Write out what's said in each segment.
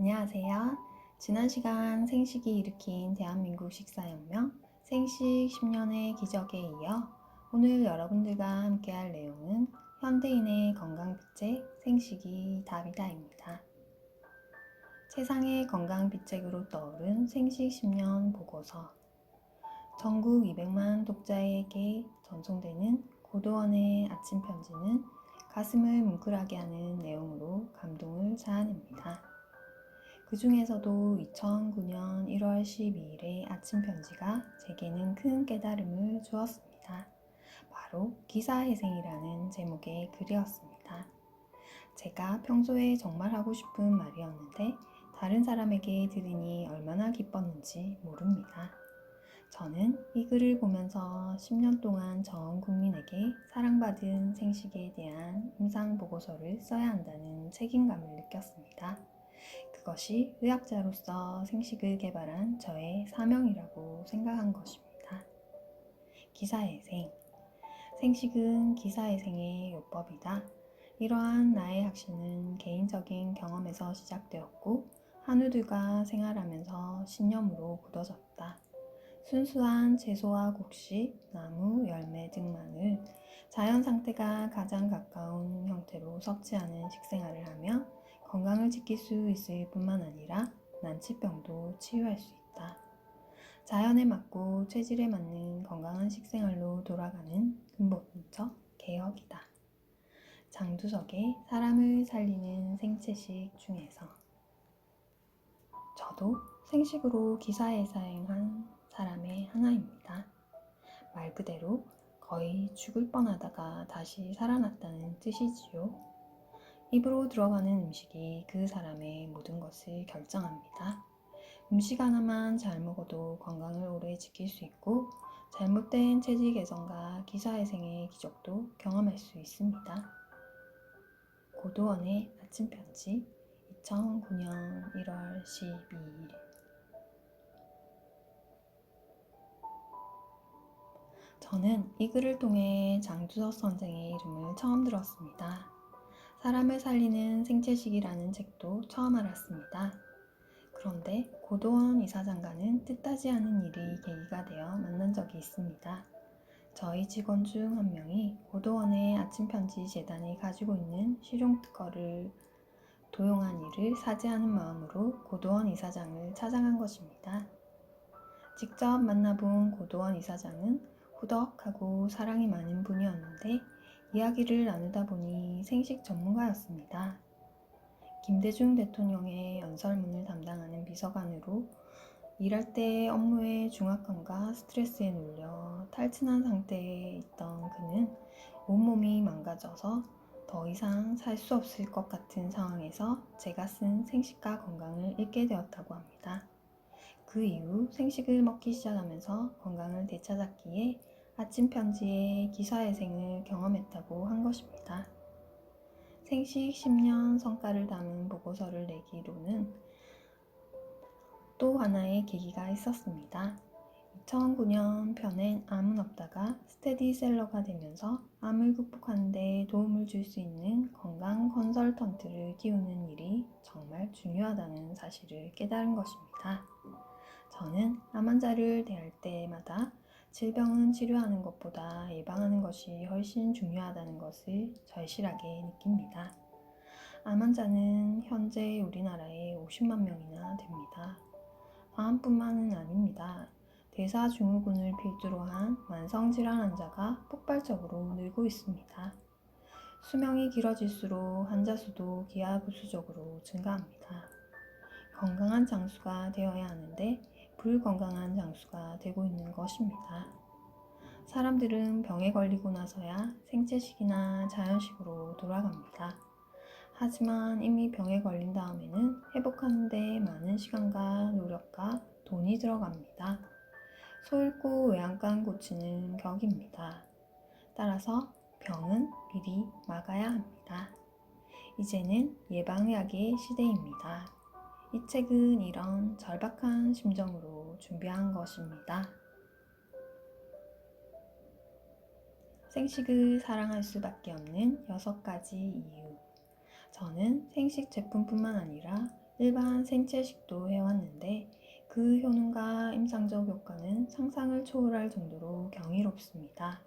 안녕하세요. 지난 시간 생식이 일으킨 대한민국 식사혁명, 생식 10년의 기적에 이어 오늘 여러분들과 함께할 내용은 현대인의 건강비책, 생식이 답이다입니다. 세상의 건강비책으로 떠오른 생식 10년 보고서. 전국 200만 독자에게 전송되는 고도원의 아침 편지는 가슴을 뭉클하게 하는 내용으로 감동을 자아냅니다. 그 중에서도 2009년 1월 12일의 아침 편지가 제게는 큰 깨달음을 주었습니다. 바로 기사회생이라는 제목의 글이었습니다. 제가 평소에 정말 하고 싶은 말이었는데 다른 사람에게 들으니 얼마나 기뻤는지 모릅니다. 저는 이 글을 보면서 10년 동안 전 국민에게 사랑받은 생식에 대한 임상보고서를 써야 한다는 책임감을 느꼈습니다. 그것이 의학자로서 생식을 개발한 저의 사명이라고 생각한 것입니다. 기사회생. 생식은 기사회생의 요법이다. 이러한 나의 확신은 개인적인 경험에서 시작되었고 한우들과 생활하면서 신념으로 굳어졌다. 순수한 채소와 곡식, 나무, 열매 등만을 자연 상태가 가장 가까운 형태로 섭취하는 식생활을 하며 건강을 지킬 수 있을 뿐만 아니라 난치병도 치유할 수 있다. 자연에 맞고 체질에 맞는 건강한 식생활로 돌아가는 근본적 개혁이다. 장두석의 사람을 살리는 생채식 중에서 저도 생식으로 기사회생한 사람의 하나입니다. 말 그대로 거의 죽을 뻔하다가 다시 살아났다는 뜻이지요. 입으로 들어가는 음식이 그 사람의 모든 것을 결정합니다. 음식 하나만 잘 먹어도 건강을 오래 지킬 수 있고 잘못된 체질 개선과 기사회생의 기적도 경험할 수 있습니다. 고도원의 아침 편지 2009년 1월 12일. 저는 이 글을 통해 장두석 선생의 이름을 처음 들었습니다. 사람을 살리는 생채식이라는 책도 처음 알았습니다. 그런데 고도원 이사장과는 뜻하지 않은 일이 계기가 되어 만난 적이 있습니다. 저희 직원 중 한 명이 고도원의 아침편지 재단이 가지고 있는 실용특허를 도용한 일을 사죄하는 마음으로 고도원 이사장을 찾아간 것입니다. 직접 만나본 고도원 이사장은 후덕하고 사랑이 많은 분이었는데 이야기를 나누다 보니 생식 전문가였습니다. 김대중 대통령의 연설문을 담당하는 비서관으로 일할 때 업무의 중압감과 스트레스에 눌려 탈진한 상태에 있던 그는 온몸이 망가져서 더 이상 살 수 없을 것 같은 상황에서 제가 쓴 생식과 건강을 읽게 되었다고 합니다. 그 이후 생식을 먹기 시작하면서 건강을 되찾았기에 아침 편지에 기사회생을 경험했다고 한 것입니다. 생식 10년 성과를 담은 보고서를 내기로는 또 하나의 계기가 있었습니다. 2009년 편엔 암은 없다가 스테디셀러가 되면서 암을 극복하는 데 도움을 줄 수 있는 건강 컨설턴트를 키우는 일이 정말 중요하다는 사실을 깨달은 것입니다. 저는 암 환자를 대할 때마다 질병은 치료하는 것보다 예방하는 것이 훨씬 중요하다는 것을 절실하게 느낍니다. 암 환자는 현재 우리나라에 50만 명이나 됩니다. 암뿐만은 아닙니다. 대사증후군을 필두로 한 만성질환 환자가 폭발적으로 늘고 있습니다. 수명이 길어질수록 환자 수도 기하급수적으로 증가합니다. 건강한 장수가 되어야 하는데 불건강한 장수가 되고 있는 것입니다. 사람들은 병에 걸리고 나서야 생채식이나 자연식으로 돌아갑니다. 하지만 이미 병에 걸린 다음에는 회복하는 데 많은 시간과 노력과 돈이 들어갑니다. 소 잃고 외양간 고치는 격입니다. 따라서 병은 미리 막아야 합니다. 이제는 예방의학의 시대입니다. 이 책은 이런 절박한 심정으로 준비한 것입니다. 생식을 사랑할 수밖에 없는 6가지 이유. 저는 생식 제품뿐만 아니라 일반 생채식도 해왔는데 그 효능과 임상적 효과는 상상을 초월할 정도로 경이롭습니다.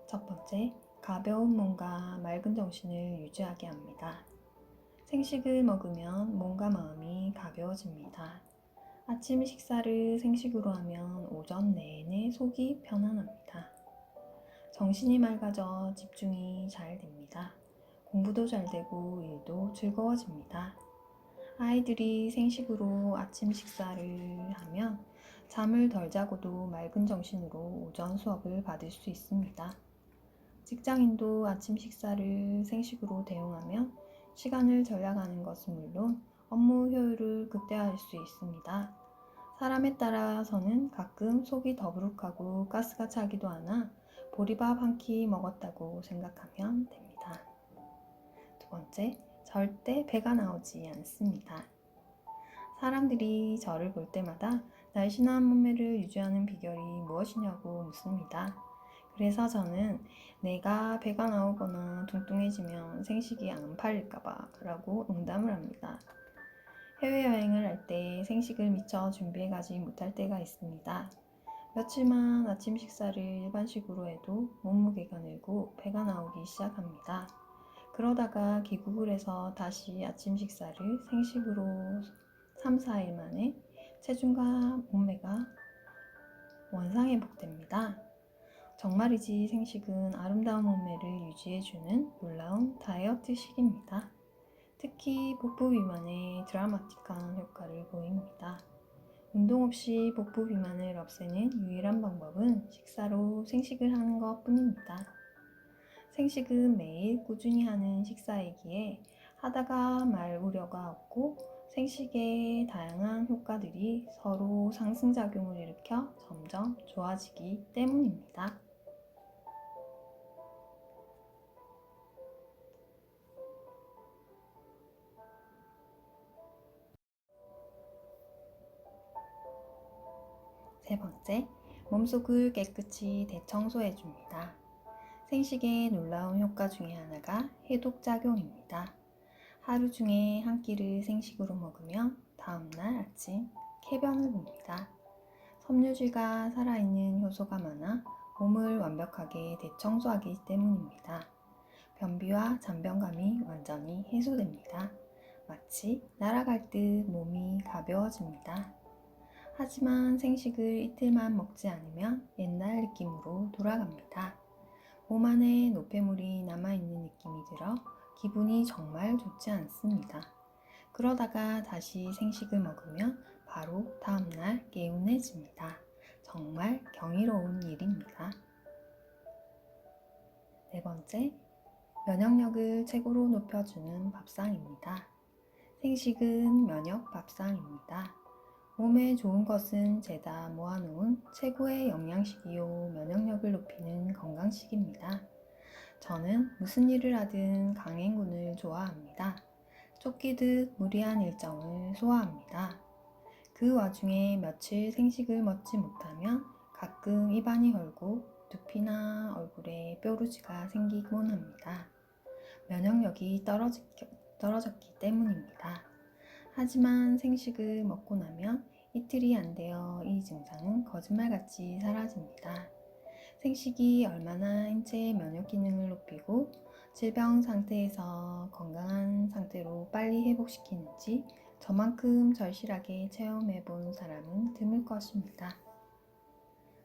첫 번째, 가벼운 몸과 맑은 정신을 유지하게 합니다. 생식을 먹으면 몸과 마음이 가벼워집니다. 아침 식사를 생식으로 하면 오전 내내 속이 편안합니다. 정신이 맑아져 집중이 잘 됩니다. 공부도 잘 되고 일도 즐거워집니다. 아이들이 생식으로 아침 식사를 하면 잠을 덜 자고도 맑은 정신으로 오전 수업을 받을 수 있습니다. 직장인도 아침 식사를 생식으로 대용하면 시간을 절약하는 것은 물론 업무 효율을 극대화할 수 있습니다. 사람에 따라서는 가끔 속이 더부룩하고 가스가 차기도 하나 보리밥 한 끼 먹었다고 생각하면 됩니다. 두 번째, 절대 배가 나오지 않습니다. 사람들이 저를 볼 때마다 날씬한 몸매를 유지하는 비결이 무엇이냐고 묻습니다. 그래서 저는 내가 배가 나오거나 뚱뚱해지면 생식이 안 팔릴까봐 라고 농담을 합니다. 해외여행을 할 때 생식을 미처 준비해가지 못할 때가 있습니다. 며칠만 아침 식사를 일반식으로 해도 몸무게가 늘고 배가 나오기 시작합니다. 그러다가 귀국을 해서 다시 아침 식사를 생식으로 3, 4일 만에 체중과 몸매가 원상회복됩니다. 정말이지 생식은 아름다운 몸매를 유지해주는 놀라운 다이어트식입니다. 특히 복부 비만에 드라마틱한 효과를 보입니다. 운동 없이 복부 비만을 없애는 유일한 방법은 식사로 생식을 하는 것 뿐입니다. 생식은 매일 꾸준히 하는 식사이기에 하다가 말 우려가 없고 생식의 다양한 효과들이 서로 상승작용을 일으켜 점점 좋아지기 때문입니다. 세 번째, 몸속을 깨끗이 대청소해줍니다. 생식의 놀라운 효과 중에 하나가 해독작용입니다. 하루 중에 한 끼를 생식으로 먹으면 다음날 아침 쾌변을 봅니다. 섬유질과 살아있는 효소가 많아 몸을 완벽하게 대청소하기 때문입니다. 변비와 잔변감이 완전히 해소됩니다. 마치 날아갈 듯 몸이 가벼워집니다. 하지만 생식을 이틀만 먹지 않으면 옛날 느낌으로 돌아갑니다. 몸 안에 노폐물이 남아있는 느낌이 들어 기분이 정말 좋지 않습니다. 그러다가 다시 생식을 먹으면 바로 다음날 개운해집니다. 정말 경이로운 일입니다. 네 번째, 면역력을 최고로 높여주는 밥상입니다. 생식은 면역 밥상입니다. 몸에 좋은 것은 죄다 모아놓은 최고의 영양식이요 면역력을 높이는 건강식입니다. 저는 무슨 일을 하든 강행군을 좋아합니다. 쫓기듯 무리한 일정을 소화합니다. 그 와중에 며칠 생식을 먹지 못하면 가끔 입안이 헐고 두피나 얼굴에 뾰루지가 생기곤 합니다. 면역력이 떨어졌기 때문입니다. 하지만 생식을 먹고 나면 이틀이 안 되어 이 증상은 거짓말같이 사라집니다. 생식이 얼마나 인체의 면역 기능을 높이고 질병 상태에서 건강한 상태로 빨리 회복시키는지 저만큼 절실하게 체험해 본 사람은 드물 것입니다.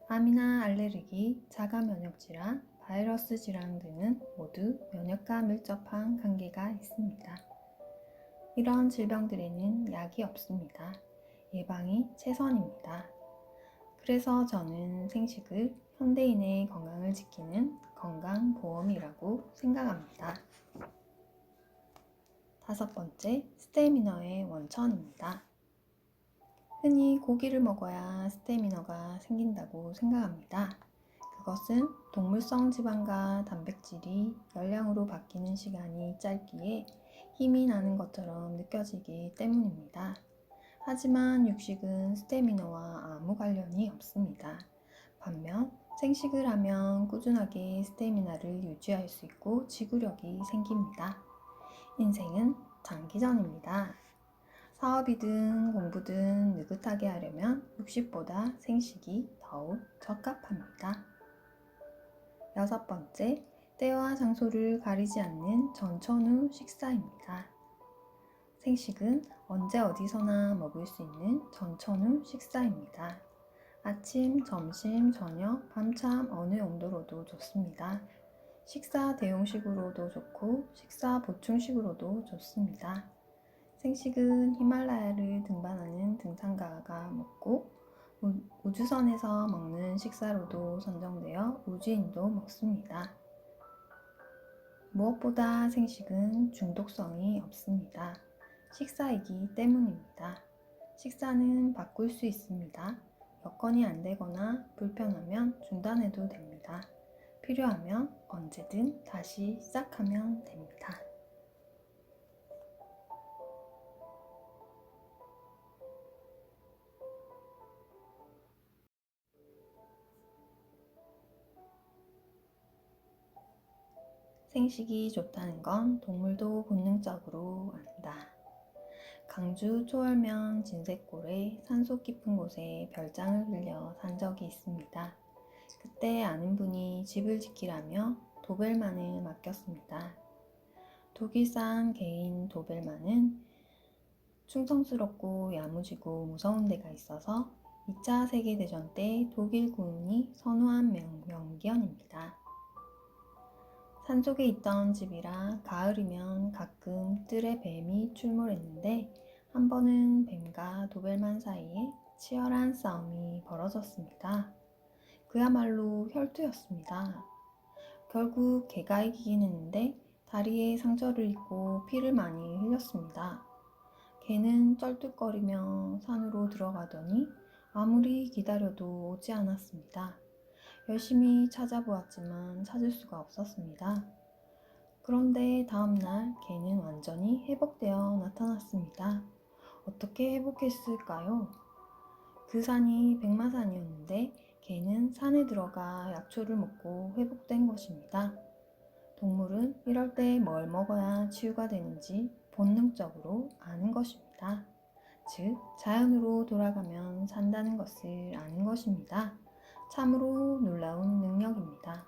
암이나 알레르기, 자가 면역 질환, 바이러스 질환 등은 모두 면역과 밀접한 관계가 있습니다. 이런 질병들에는 약이 없습니다. 예방이 최선입니다. 그래서 저는 생식을 현대인의 건강을 지키는 건강보험이라고 생각합니다. 다섯 번째, 스태미너의 원천입니다. 흔히 고기를 먹어야 스태미너가 생긴다고 생각합니다. 그것은 동물성 지방과 단백질이 열량으로 바뀌는 시간이 짧기에 힘이 나는 것처럼 느껴지기 때문입니다. 하지만 육식은 스태미너와 아무 관련이 없습니다. 반면 생식을 하면 꾸준하게 스태미나를 유지할 수 있고 지구력이 생깁니다. 인생은 장기전입니다. 사업이든 공부든 느긋하게 하려면 육식보다 생식이 더욱 적합합니다. 6번째, 때와 장소를 가리지 않는 전천후 식사입니다. 생식은 언제 어디서나 먹을 수 있는 전천후 식사입니다. 아침, 점심, 저녁, 밤참 어느 용도로도 좋습니다. 식사 대용식으로도 좋고 식사 보충식으로도 좋습니다. 생식은 히말라야를 등반하는 등산가가 먹고 우주선에서 먹는 식사로도 선정되어 우주인도 먹습니다. 무엇보다 생식은 중독성이 없습니다. 식사이기 때문입니다. 식사는 바꿀 수 있습니다. 여건이 안 되거나 불편하면 중단해도 됩니다. 필요하면 언제든 다시 시작하면 됩니다. 생식이 좋다는 건 동물도 본능적으로 안다. 강주 초월면 진색골에 산속 깊은 곳에 별장을 빌려 산 적이 있습니다. 그때 아는 분이 집을 지키라며 도벨만을 맡겼습니다. 독일산 개인 도벨만은 충성스럽고 야무지고 무서운 데가 있어서 2차 세계대전 때 독일 군이 선호한 명기현입니다. 산속에 있던 집이라 가을이면 가끔 뜰에 뱀이 출몰했는데 한 번은 뱀과 도벨만 사이에 치열한 싸움이 벌어졌습니다. 그야말로 혈투였습니다. 결국 개가 이기긴 했는데 다리에 상처를 입고 피를 많이 흘렸습니다. 개는 쩔뚝거리며 산으로 들어가더니 아무리 기다려도 오지 않았습니다. 열심히 찾아보았지만 찾을 수가 없었습니다. 그런데 다음날 개는 완전히 회복되어 나타났습니다. 어떻게 회복했을까요? 그 산이 백마산이었는데 개는 산에 들어가 약초를 먹고 회복된 것입니다. 동물은 이럴 때 뭘 먹어야 치유가 되는지 본능적으로 아는 것입니다. 즉, 자연으로 돌아가면 산다는 것을 아는 것입니다. 참으로 놀라운 능력입니다.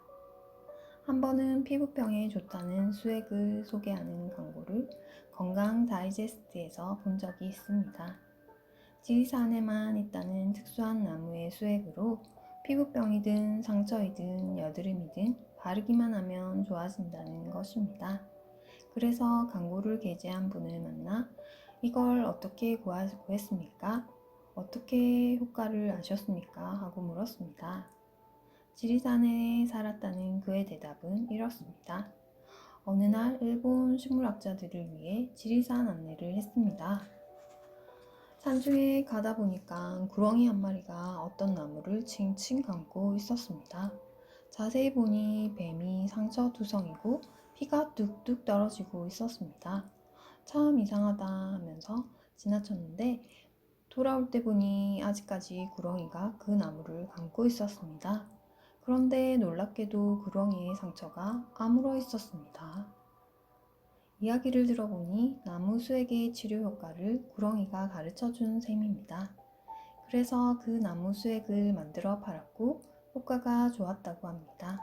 한 번은 피부병에 좋다는 수액을 소개하는 광고를 건강 다이제스트에서 본 적이 있습니다. 지리산에만 있다는 특수한 나무의 수액으로 피부병이든 상처이든 여드름이든 바르기만 하면 좋아진다는 것입니다. 그래서 광고를 게재한 분을 만나 이걸 어떻게 구했습니까? 어떻게 효과를 아셨습니까? 하고 물었습니다. 지리산에 살았다는 그의 대답은 이렇습니다. 어느 날 일본 식물학자들을 위해 지리산 안내를 했습니다. 산중에 가다 보니까 구렁이 한 마리가 어떤 나무를 칭칭 감고 있었습니다. 자세히 보니 뱀이 상처투성이고 피가 뚝뚝 떨어지고 있었습니다. 참 이상하다 하면서 지나쳤는데 돌아올 때 보니 아직까지 구렁이가 그 나무를 감고 있었습니다. 그런데 놀랍게도 구렁이의 상처가 아물어 있었습니다. 이야기를 들어보니 나무 수액의 치료 효과를 구렁이가 가르쳐준 셈입니다. 그래서 그 나무 수액을 만들어 팔았고 효과가 좋았다고 합니다.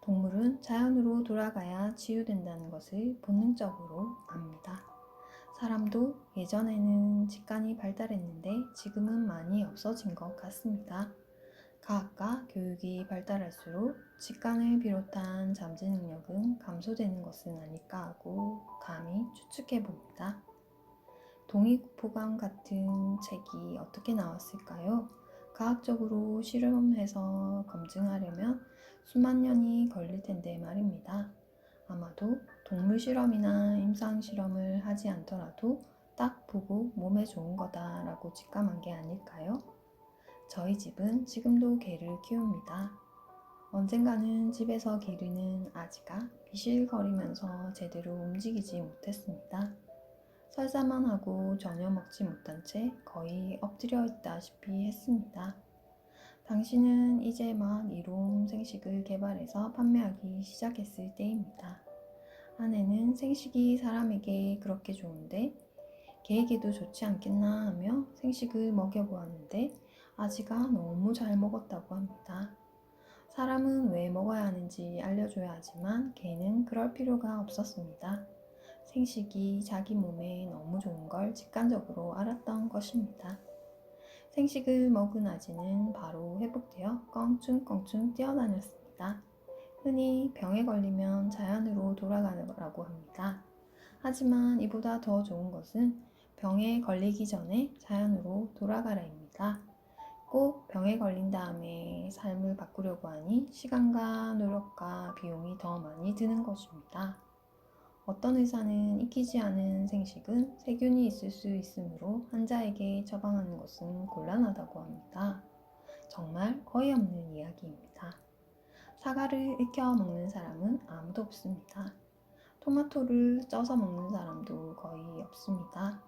동물은 자연으로 돌아가야 치유된다는 것을 본능적으로 압니다. 사람도 예전에는 직관이 발달했는데 지금은 많이 없어진 것 같습니다. 과학과 교육이 발달할수록 직관을 비롯한 잠재 능력은 감소되는 것은 아닐까 하고 감히 추측해 봅니다. 동의보감 같은 책이 어떻게 나왔을까요? 과학적으로 실험해서 검증하려면 수만 년이 걸릴 텐데 말입니다. 아마도 동물 실험이나 임상 실험을 하지 않더라도 딱 보고 몸에 좋은 거다라고 직감한 게 아닐까요? 저희 집은 지금도 개를 키웁니다. 언젠가는 집에서 기르는 아지가 비실거리면서 제대로 움직이지 못했습니다. 설사만 하고 전혀 먹지 못한 채 거의 엎드려 있다시피 했습니다. 당신은 이제 막 이로움 생식을 개발해서 판매하기 시작했을 때입니다. 아내는 생식이 사람에게 그렇게 좋은데 개에게도 좋지 않겠나 하며 생식을 먹여보았는데 아지가 너무 잘 먹었다고 합니다. 사람은 왜 먹어야 하는지 알려줘야 하지만 개는 그럴 필요가 없었습니다. 생식이 자기 몸에 너무 좋은 걸 직관적으로 알았던 것입니다. 생식을 먹은 아지는 바로 회복되어 껑충껑충 뛰어다녔습니다. 흔히 병에 걸리면 자연으로 돌아가라고 합니다. 하지만 이보다 더 좋은 것은 병에 걸리기 전에 자연으로 돌아가라입니다. 꼭 병에 걸린 다음에 삶을 바꾸려고 하니 시간과 노력과 비용이 더 많이 드는 것입니다. 어떤 의사는 익히지 않은 생식은 세균이 있을 수 있으므로 환자에게 처방하는 것은 곤란하다고 합니다. 정말 어이없는 이야기입니다. 사과를 익혀 먹는 사람은 아무도 없습니다. 토마토를 쪄서 먹는 사람도 거의 없습니다.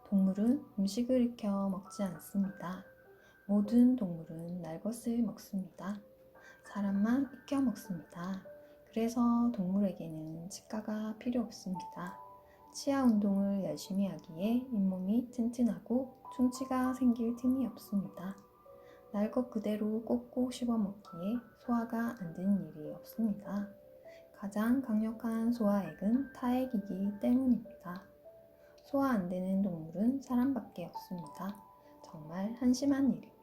동물은 음식을 익혀 먹지 않습니다. 모든 동물은 날 것을 먹습니다. 사람만 익혀 먹습니다. 그래서 동물에게는 치과가 필요 없습니다. 치아 운동을 열심히 하기에 잇몸이 튼튼하고 충치가 생길 틈이 없습니다. 날 것 그대로 꼭꼭 씹어 먹기에 소화가 안 되는 일이 없습니다. 가장 강력한 소화액은 타액이기 때문입니다. 소화 안 되는 동물은 사람밖에 없습니다. 정말 한심한 일입니다.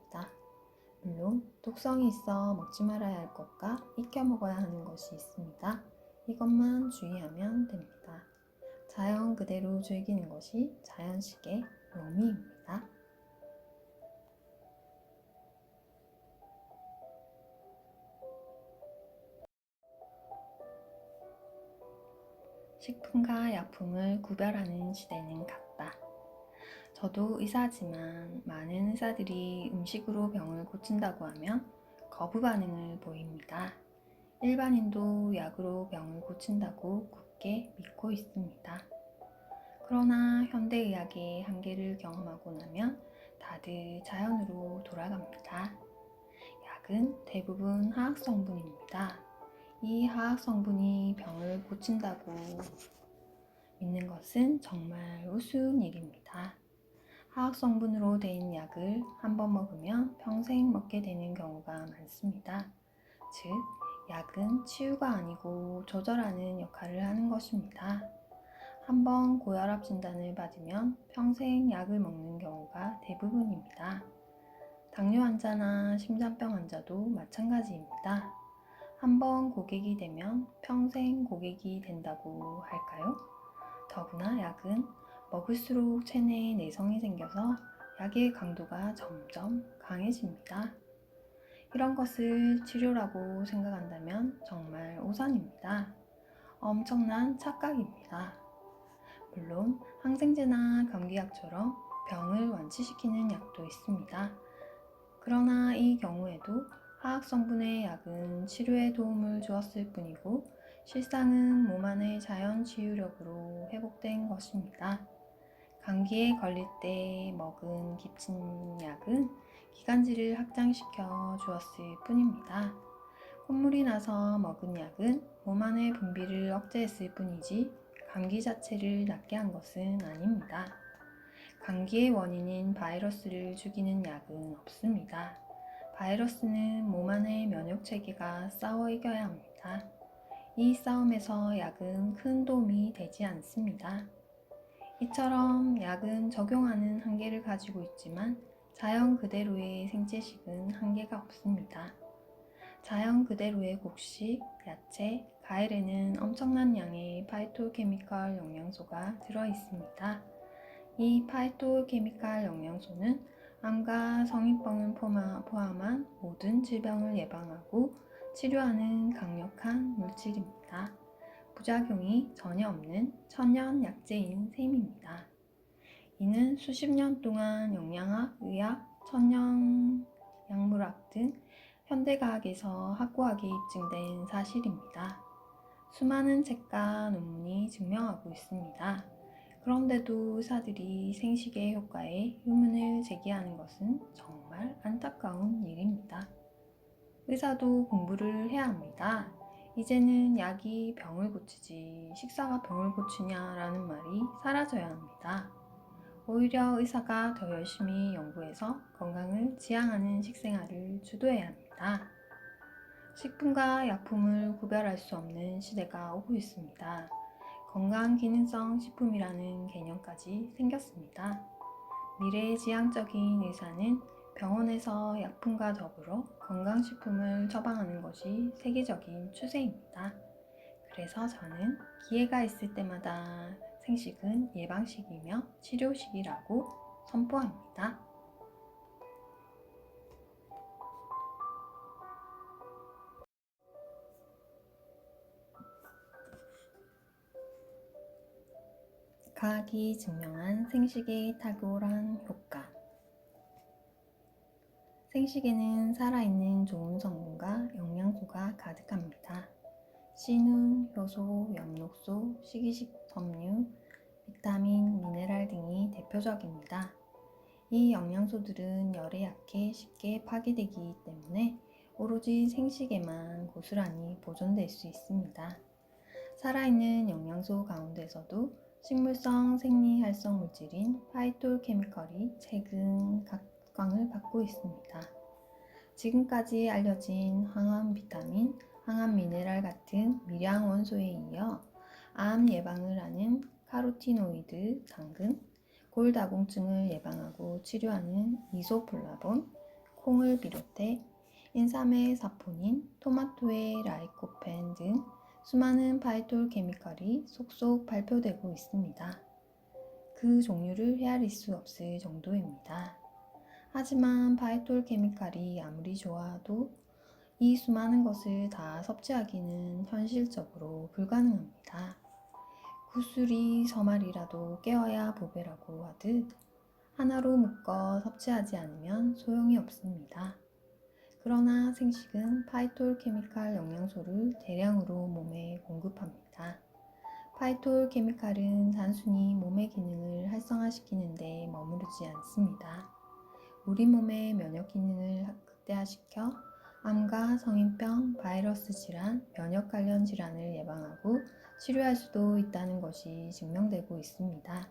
물론 독성이 있어 먹지 말아야 할 것과 익혀 먹어야 하는 것이 있습니다. 이것만 주의하면 됩니다. 자연 그대로 즐기는 것이 자연식의 묘미입니다. 식품과 약품을 구별하는 시대는 갔다. 저도 의사지만 많은 의사들이 음식으로 병을 고친다고 하면 거부 반응을 보입니다. 일반인도 약으로 병을 고친다고 굳게 믿고 있습니다. 그러나 현대의학의 한계를 경험하고 나면 다들 자연으로 돌아갑니다. 약은 대부분 화학 성분입니다. 이 화학 성분이 병을 고친다고 믿는 것은 정말 우스운 일입니다. 화학 성분으로 된 약을 한번 먹으면 평생 먹게 되는 경우가 많습니다. 즉, 약은 치유가 아니고 조절하는 역할을 하는 것입니다. 한번 고혈압 진단을 받으면 평생 약을 먹는 경우가 대부분입니다. 당뇨 환자나 심장병 환자도 마찬가지입니다. 한번 고객이 되면 평생 고객이 된다고 할까요? 더구나 약은 먹을수록 체내에 내성이 생겨서 약의 강도가 점점 강해집니다. 이런 것을 치료라고 생각한다면 정말 오산입니다. 엄청난 착각입니다. 물론 항생제나 감기약처럼 병을 완치시키는 약도 있습니다. 그러나 이 경우에도 화학 성분의 약은 치료에 도움을 주었을 뿐이고 실상은 몸 안의 자연 치유력으로 회복된 것입니다. 감기에 걸릴 때 먹은 기침 약은 기관지를 확장시켜 주었을 뿐입니다. 콧물이 나서 먹은 약은 몸 안의 분비를 억제했을 뿐이지 감기 자체를 낫게 한 것은 아닙니다. 감기의 원인인 바이러스를 죽이는 약은 없습니다. 바이러스는 몸 안의 면역 체계가 싸워 이겨야 합니다. 이 싸움에서 약은 큰 도움이 되지 않습니다. 이처럼 약은 적용하는 한계를 가지고 있지만 자연 그대로의 생채식은 한계가 없습니다. 자연 그대로의 곡식, 야채, 과일에는 엄청난 양의 파이토케미컬 영양소가 들어있습니다. 이 파이토케미컬 영양소는 암과 성인병을 포함한 모든 질병을 예방하고 치료하는 강력한 물질입니다. 부작용이 전혀 없는 천연 약재인 셈입니다. 이는 수십 년 동안 영양학, 의학, 천연 약물학 등 현대과학에서 확고하게 입증된 사실입니다. 수많은 책과 논문이 증명하고 있습니다. 그런데도 의사들이 생식의 효과에 의문을 제기하는 것은 정말 안타까운 일입니다. 의사도 공부를 해야 합니다. 이제는 약이 병을 고치지 식사가 병을 고치냐라는 말이 사라져야 합니다. 오히려 의사가 더 열심히 연구해서 건강을 지향하는 식생활을 주도해야 합니다. 식품과 약품을 구별할 수 없는 시대가 오고 있습니다. 건강기능성 식품이라는 개념까지 생겼습니다. 미래지향적인 의사는 병원에서 약품과 더불어 건강식품을 처방하는 것이 세계적인 추세입니다. 그래서 저는 기회가 있을 때마다 생식은 예방식이며 치료식이라고 선포합니다. 과학이 증명한 생식의 탁월한 효과. 생식에는 살아있는 좋은 성분과 영양소가 가득합니다. 씨눈, 효소, 엽록소, 식이섬유, 비타민, 미네랄 등이 대표적입니다. 이 영양소들은 열에 약해 쉽게 파괴되기 때문에 오로지 생식에만 고스란히 보존될 수 있습니다. 살아있는 영양소 가운데서도 식물성 생리활성 물질인 파이톨케미컬이 최근 각광을 받고 있습니다. 지금까지 알려진 항암 비타민, 항암 미네랄 같은 미량 원소에 이어 암 예방을 하는 카로티노이드, 당근, 골다공증을 예방하고 치료하는 이소플라본, 콩을 비롯해 인삼의 사포닌, 토마토의 라이코펜 등 수많은 파이톨 케미컬이 속속 발표되고 있습니다. 그 종류를 헤아릴 수 없을 정도입니다. 하지만 파이톨 케미컬이 아무리 좋아도 이 수많은 것을 다 섭취하기는 현실적으로 불가능합니다. 구슬이 서말이라도 깨어야 보배라고 하듯 하나로 묶어 섭취하지 않으면 소용이 없습니다. 그러나 생식은 파이톨 케미칼 영양소를 대량으로 몸에 공급합니다. 파이톨 케미칼은 단순히 몸의 기능을 활성화시키는 데 머무르지 않습니다. 우리 몸의 면역 기능을 극대화시켜 암과 성인병, 바이러스 질환, 면역 관련 질환을 예방하고 치료할 수도 있다는 것이 증명되고 있습니다.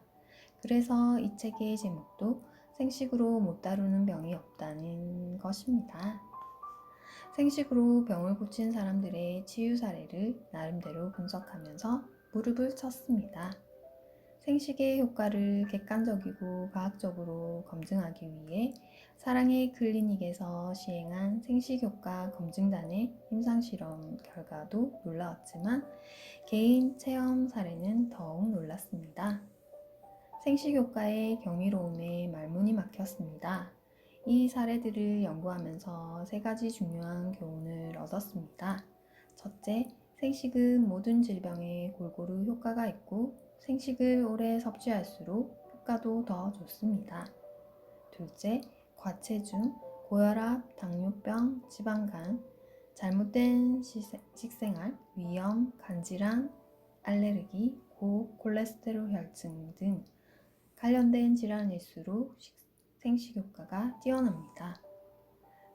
그래서 이 책의 제목도 생식으로 못 다루는 병이 없다는 것입니다. 생식으로 병을 고친 사람들의 치유 사례를 나름대로 분석하면서 무릎을 쳤습니다. 생식의 효과를 객관적이고 과학적으로 검증하기 위해 사랑의 클리닉에서 시행한 생식효과 검증단의 임상실험 결과도 놀라웠지만 개인 체험 사례는 더욱 놀랐습니다. 생식효과의 경이로움에 말문이 막혔습니다. 이 사례들을 연구하면서 3가지 중요한 교훈을 얻었습니다. 첫째, 생식은 모든 질병에 골고루 효과가 있고 생식을 오래 섭취할수록 효과도 더 좋습니다. 둘째, 과체중, 고혈압, 당뇨병, 지방간, 잘못된 식생활, 위염, 간질환, 알레르기, 고콜레스테롤 혈증 등 관련된 질환일수록 생식효과가 뛰어납니다.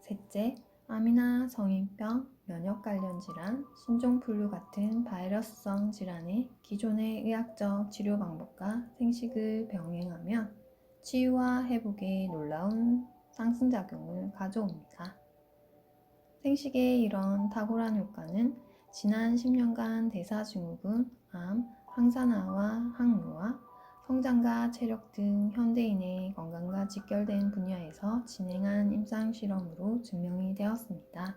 셋째, 암이나 성인병, 면역 관련 질환, 신종플루 같은 바이러스성 질환의 기존의 의학적 치료 방법과 생식을 병행하면 치유와 회복에 놀라운 상승작용을 가져옵니다. 생식의 이런 탁월한 효과는 지난 10년간 대사증후군, 암, 항산화와 항노화, 성장과 체력 등 현대인의 건강과 직결된 분야에서 진행한 임상실험으로 증명이 되었습니다.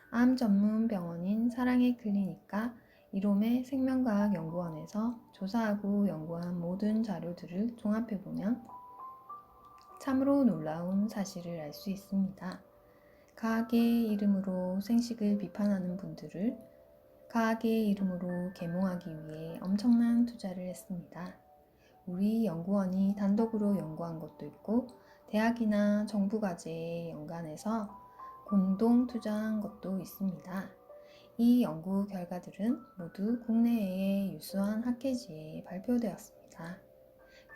암 전문 병원인 사랑의 클리닉과 이롬의 생명과학연구원에서 조사하고 연구한 모든 자료들을 종합해보면 참으로 놀라운 사실을 알 수 있습니다. 과학의 이름으로 생식을 비판하는 분들을 과학의 이름으로 계몽하기 위해 엄청난 투자를 했습니다. 우리 연구원이 단독으로 연구한 것도 있고 대학이나 정부과제에 연관해서 공동 투자한 것도 있습니다. 이 연구 결과들은 모두 국내외의 유수한 학회지에 발표되었습니다.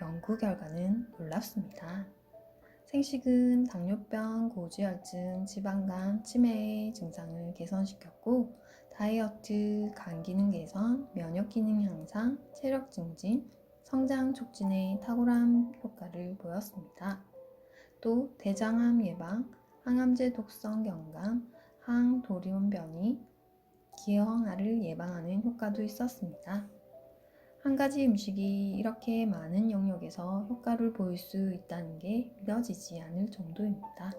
연구 결과는 놀랍습니다. 생식은 당뇨병, 고지혈증, 지방간, 치매의 증상을 개선시켰고 다이어트, 간 기능 개선, 면역 기능 향상, 체력 증진, 성장 촉진에 탁월한 효과를 보였습니다. 또 대장암 예방, 항암제 독성 경감, 항도리온 변이, 기형아를 예방하는 효과도 있었습니다. 한 가지 음식이 이렇게 많은 영역에서 효과를 보일 수 있다는 게 믿어지지 않을 정도입니다.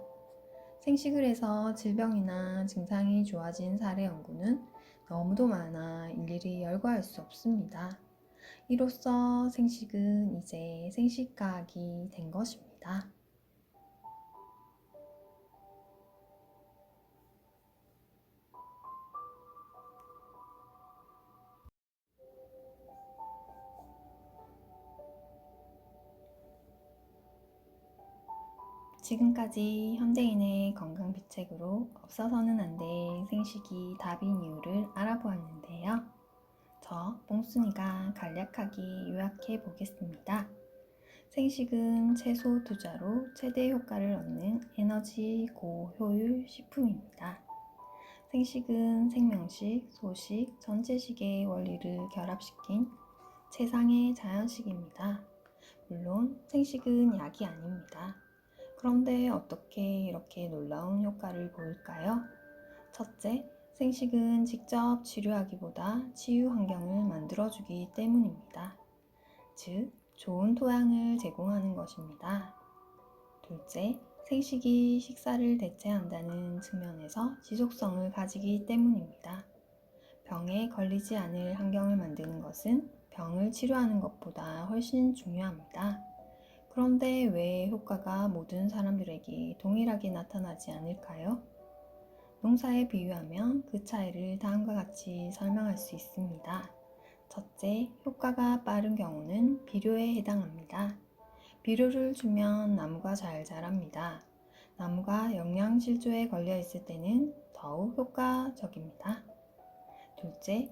생식을 해서 질병이나 증상이 좋아진 사례 연구는 너무도 많아 일일이 열거할 수 없습니다. 이로써 생식은 이제 생식과학이 된 것입니다. 지금까지 현대인의 건강 비책으로 없어서는 안 될 생식이 답인 이유를 알아보았는데요. 저 뽕순이가 간략하게 요약해 보겠습니다. 생식은 채소 투자로 최대 효과를 얻는 에너지 고효율 식품입니다. 생식은 생명식, 소식, 전체식의 원리를 결합시킨 최상의 자연식입니다. 물론 생식은 약이 아닙니다. 그런데 어떻게 이렇게 놀라운 효과를 보일까요? 첫째, 생식은 직접 치료하기보다 치유 환경을 만들어주기 때문입니다. 즉, 좋은 토양을 제공하는 것입니다. 둘째, 생식이 식사를 대체한다는 측면에서 지속성을 가지기 때문입니다. 병에 걸리지 않을 환경을 만드는 것은 병을 치료하는 것보다 훨씬 중요합니다. 그런데 왜 효과가 모든 사람들에게 동일하게 나타나지 않을까요? 농사에 비유하면 그 차이를 다음과 같이 설명할 수 있습니다. 첫째, 효과가 빠른 경우는 비료에 해당합니다. 비료를 주면 나무가 잘 자랍니다. 나무가 영양실조에 걸려 있을 때는 더욱 효과적입니다. 둘째,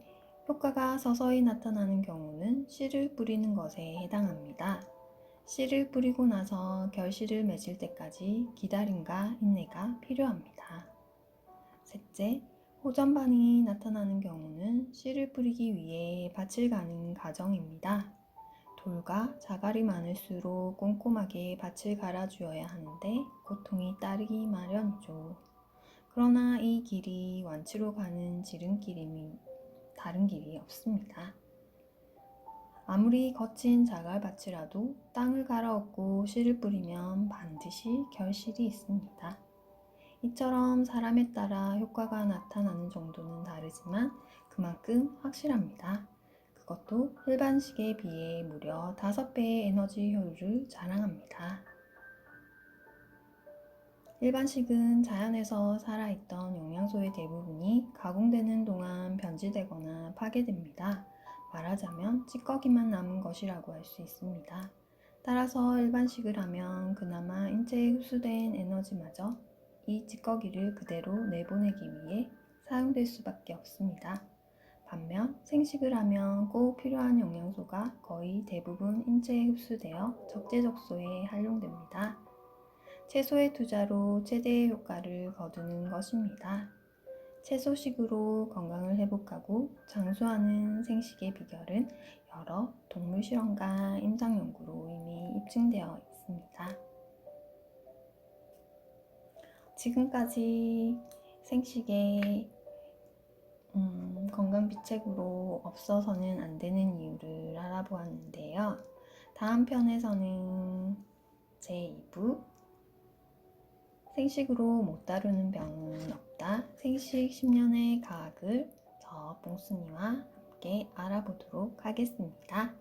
효과가 서서히 나타나는 경우는 씨를 뿌리는 것에 해당합니다. 씨를 뿌리고 나서 결실을 맺을 때까지 기다림과 인내가 필요합니다. 셋째, 호전반이 나타나는 경우는 씨를 뿌리기 위해 밭을 가는 과정입니다. 돌과 자갈이 많을수록 꼼꼼하게 밭을 갈아주어야 하는데 고통이 따르기 마련이죠. 그러나 이 길이 완치로 가는 지름길이니 다른 길이 없습니다. 아무리 거친 자갈밭이라도 땅을 갈아엎고 씨를 뿌리면 반드시 결실이 있습니다. 이처럼 사람에 따라 효과가 나타나는 정도는 다르지만 그만큼 확실합니다. 그것도 일반식에 비해 무려 5배의 에너지 효율을 자랑합니다. 일반식은 자연에서 살아있던 영양소의 대부분이 가공되는 동안 변질되거나 파괴됩니다. 말하자면 찌꺼기만 남은 것이라고 할 수 있습니다. 따라서 일반식을 하면 그나마 인체에 흡수된 에너지마저 이 찌꺼기를 그대로 내보내기 위해 사용될 수밖에 없습니다. 반면 생식을 하면 꼭 필요한 영양소가 거의 대부분 인체에 흡수되어 적재적소에 활용됩니다. 채소의 투자로 최대의 효과를 거두는 것입니다. 채소식으로 건강을 회복하고 장수하는 생식의 비결은 여러 동물 실험과 임상 연구로 이미 입증되어 있습니다. 지금까지 생식의 건강 비책으로 없어서는 안 되는 이유를 알아보았는데요. 다음 편에서는 제2부 생식으로 못 다루는 병은 없다. 생식 10년의 과학을 저 뽕순이와 함께 알아보도록 하겠습니다.